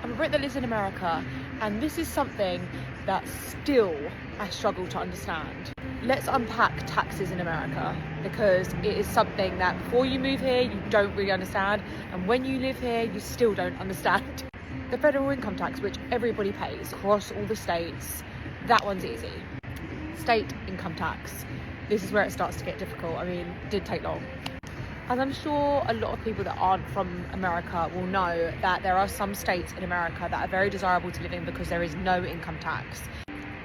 I'm a Brit that lives in America, and this is something that still I struggle to understand. Let's unpack taxes in America, because it is something that before you move here, you don't really understand, and when you live here, you still don't understand. The federal income tax, which everybody pays across all the states, that one's easy. State income tax, this is where it starts to get difficult. I mean, it did take long. As I'm sure a lot of people that aren't from America will know, that there are some states in America that are very desirable to live in because there is no income tax.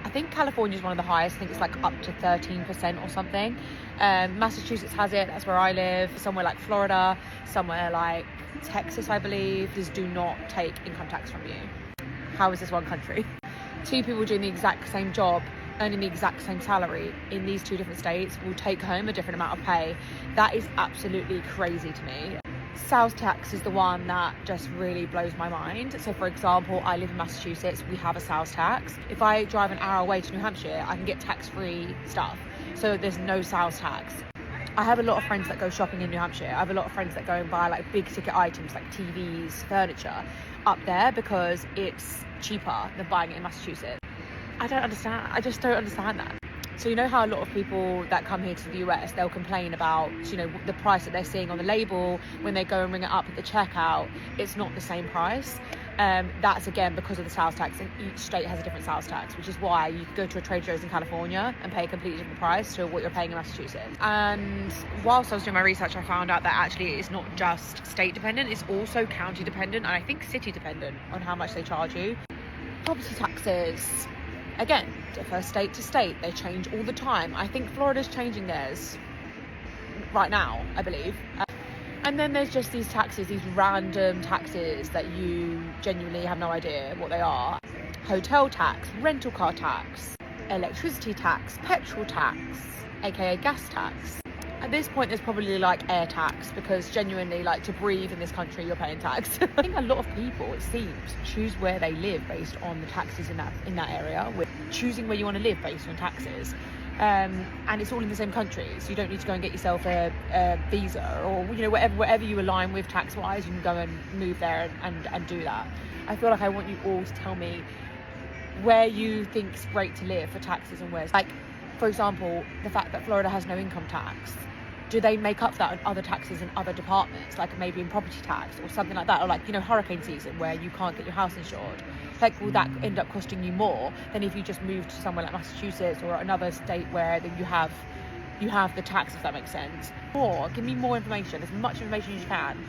I think California is one of the highest. I think it's like up to 13% or something. Massachusetts has it, that's where I live. Somewhere like Florida, somewhere like Texas, I believe, these do not take income tax from you. How is this one country? Two people doing the exact same job, earning the exact same salary in these two different states will take home a different amount of pay. That is absolutely crazy to me. Sales tax is the one that just really blows my mind. So for example, I live in Massachusetts, we have a sales tax. If I drive an hour away to New Hampshire, I can get tax-free stuff. So there's no sales tax. I have a lot of friends that go shopping in New Hampshire. I have a lot of friends that go and buy like big ticket items like TVs, furniture up there because it's cheaper than buying it in Massachusetts. I don't understand. I just don't understand that. So you know how a lot of people that come here to the US, they'll complain about, you know, the price that they're seeing on the label when they go and ring it up at the checkout, it's not the same price. That's again because of the sales tax, and each state has a different sales tax, which is why you go to a trade shows in California and pay a completely different price to what you're paying in Massachusetts. And whilst I was doing my research, I found out that actually it's not just state dependent, it's also county dependent, and I think city dependent on how much they charge you. Property taxes, again, differ state to state. They change all the time. I think Florida's changing theirs right now, I believe. And then there's just these taxes, these random taxes that you genuinely have no idea what they are. Hotel tax, rental car tax, electricity tax, petrol tax, aka gas tax. At this point, there's probably like air tax, because genuinely, like, to breathe in this country, you're paying tax. I think a lot of people, it seems, choose where they live based on the taxes in that area. We're choosing where you want to live based on taxes. And it's all in the same country, so you don't need to go and get yourself a visa, or, you know, wherever you align with tax-wise, you can go and move there and do that. I feel like I want you all to tell me where you think is great to live for taxes and where's. Like, for example, the fact that Florida has no income tax. Do they make up that in other taxes in other departments, like maybe in property tax or something like that, or like, you know, hurricane season where you can't get your house insured? Like, will that end up costing you more than if you just moved to somewhere like Massachusetts or another state where you have the tax, if that makes sense? Or give me more information, as much information as you can.